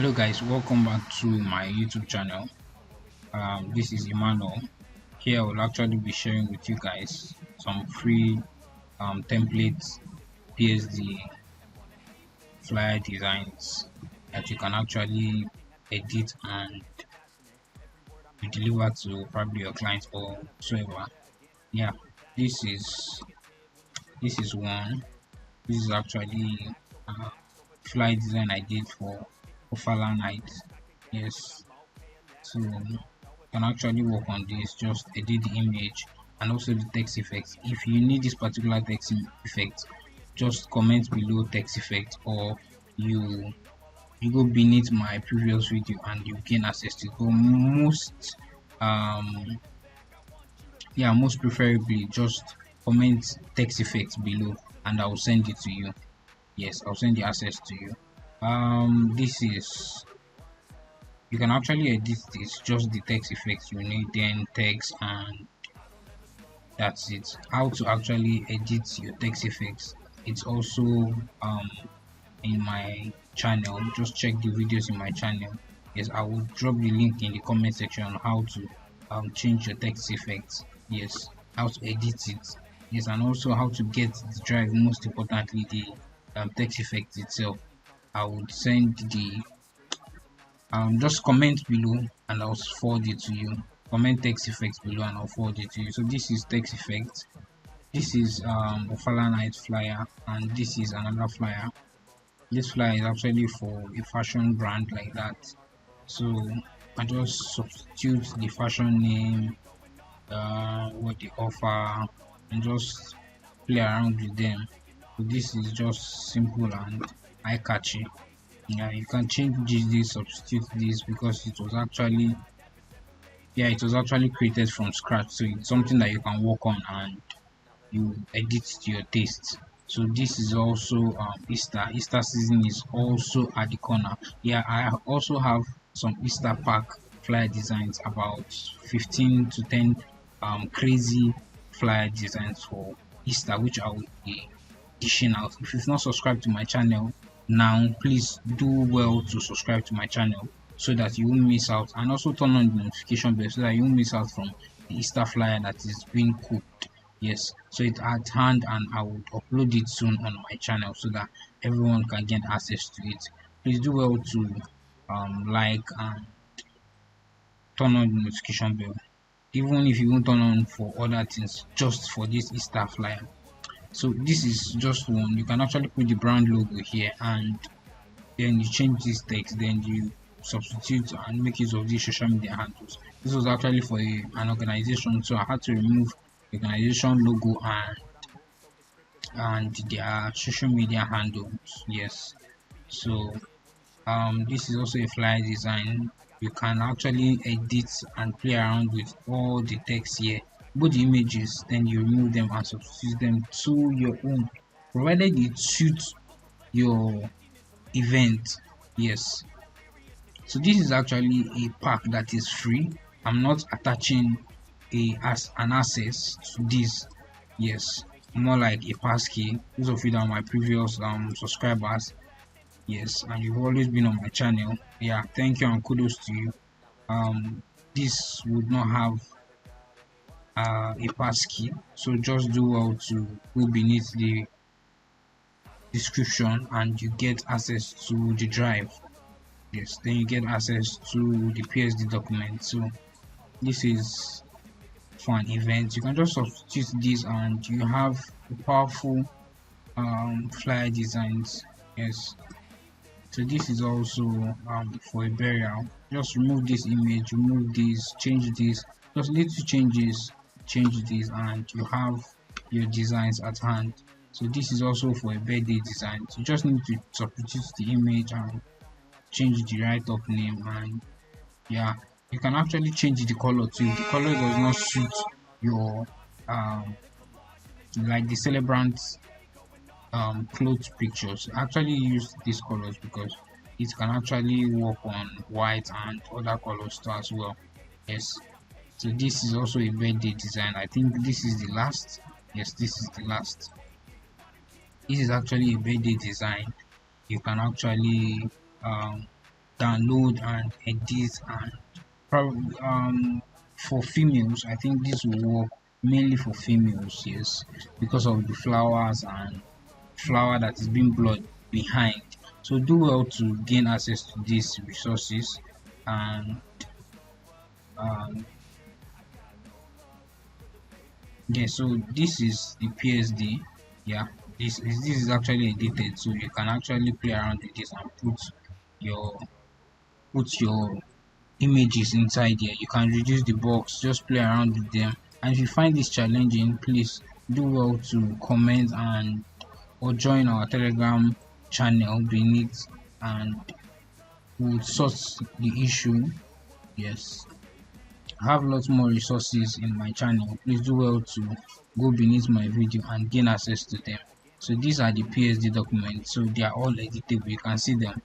Hello guys, welcome back to my YouTube channel. This is Emmanuel. Here I will actually be sharing with you guys some free templates, PSD flyer designs that you can actually edit and you deliver to probably your clients or whatsoever. Yeah, this is one. This is actually flyer design I did for Ofala Night. Yes, so you can actually work on this, just edit the image and also the text effects. If you need this particular text effect, just comment below text effect, or you go beneath my previous video and you gain access to it. But most preferably just comment text effects below and I will send it to you. Yes, I'll send the access to you. This is, you can actually edit this, just the text effects you need, then text, and that's it. How to actually edit your text effects, it's also in my channel. Just check the videos in my channel. Yes, I will drop the link in the comment section on how to change your text effects. Yes, how to edit it. Yes, and also how to get the drive, most importantly the text effect itself. I would send the just comment below and I'll forward it to you. Comment text effects below and I'll forward it to you. So this is text effects, this is Ofala Night flyer, and this is another flyer. This flyer is actually for a fashion brand like that. So I just substitute the fashion name, what they offer, and just play around with them. So this is just simple and eye-catchy. Yeah, you can change this, substitute this, because it was actually created from scratch, so it's something that you can work on and you edit to your taste. So this is also Easter season is also at the corner. Yeah, I also have some Easter pack flyer designs, about 15 to 10 crazy flyer designs for Easter, which I will be dishing out. If you've not subscribed to my channel now, please do well to subscribe to my channel so that you won't miss out, and also turn on the notification bell so that you won't miss out from the Easter flyer that is being cooked. Yes, so it's at hand and I will upload it soon on my channel so that everyone can get access to it. Please do well to like and turn on the notification bell, even if you won't turn on for other things, just for this Easter flyer. So this is just one. You can actually put the brand logo here and then you change this text, then you substitute and make use of these social media handles. This was actually for an organization, so I had to remove the organization logo and their social media handles. Yes, so this is also a flyer design. You can actually edit and play around with all the text here, both the images, then you remove them and substitute them to your own, provided it suits your event. Yes, so this is actually a pack that is free. I'm not attaching as an access to this. Yes, more like a passkey. Those of you that are my previous subscribers, yes, and you've always been on my channel, yeah, thank you and kudos to you. This would not have a passkey, so just do well to go beneath the description and you get access to the drive. Yes, then you get access to the PSD document. So this is for an event. You can just substitute this and you have powerful flyer designs. Yes, so this is also for a burial. Just remove this image, remove this, change this, just little changes, change this, and you have your designs at hand. So this is also for a birthday design. So you just need to substitute the image and change the write-up name, and yeah, you can actually change the color too. The color does not suit your like the celebrants clothes pictures. Actually use these colors because it can actually work on white and other colors too as well. Yes, so this is also a birthday design. I think this is the last. Yes, this is the last. This is actually a birthday design. You can actually download and edit, and probably for females I think this will work mainly for females, yes, because of the flowers and flower that is being blurred behind. So do well to gain access to these resources. And um, yeah, so this is the PSD. Yeah, this is actually edited, so you can actually play around with this and your put your images inside here. You can reduce the box, just play around with them. And if you find this challenging, please do well to comment and or join our Telegram channel beneath, and we'll sort the issue. Yes, I have lots more resources in my channel. Please do well to go beneath my video and gain access to them. So these are the PSD documents, so they are all editable. You can see them.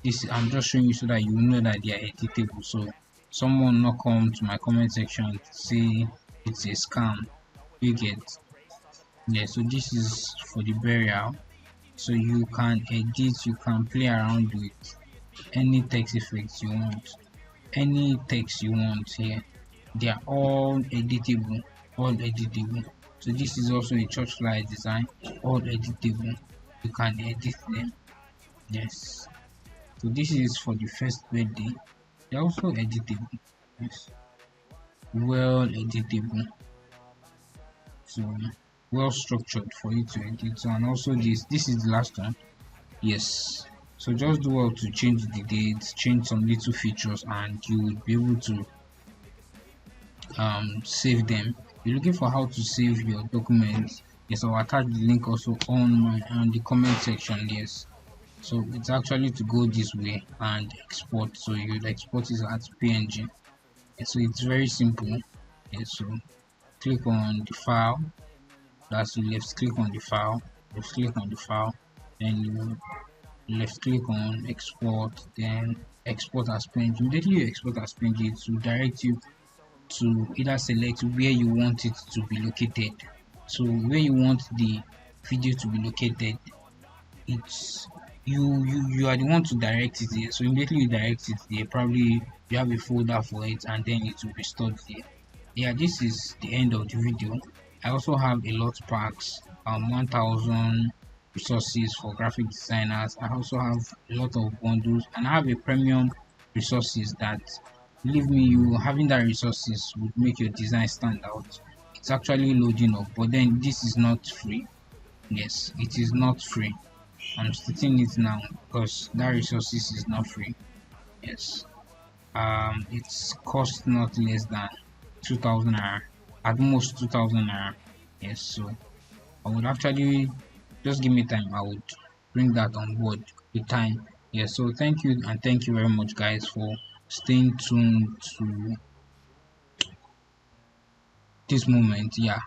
This I'm just showing you so that you know that they are editable. So someone not come to my comment section and say it's a scam. You get. Yeah, so this is for the burial. So you can edit, you can play around with any text effects you want, any text you want here. They are all editable, all editable. So this is also a church flyer design, all editable. You can edit them. Yes. So this is for the first birthday. They're also editable. Yes. Well editable. So well structured for you to edit. So, and also this is the last one. Yes. So just do well to change the dates, change some little features, and you will be able to save them. You're looking for how to save your documents. Yes, I'll attach the link also on the comment section. Yes. So it's actually to go this way and export. So you export it as PNG. And so it's very simple. Yes, so click on the file. That's the left click on the file. Left click on the file. Then you left click on export. Then export as PNG. Immediately you export as PNG, it will direct you to either select where you want it to be located. So where you want the video to be located, it's you are the one to direct it there. So immediately you direct it there, probably you have a folder for it, and then it will be stored there. Yeah, this is the end of the video. I also have a lot packs, 1000 resources for graphic designers. I also have a lot of bundles, and I have a premium resources that, believe me, you having that resources would make your design stand out. It's actually loading up, but then this is not free. Yes, it is not free. I'm stating it now because that resources is not free. Yes, it's cost not less than 2000 naira, at most 2000 naira. Yes, so I would actually just give me time. I would bring that on board with time. Yes, so thank you, and thank you very much, guys, for staying tuned to this moment. Yeah.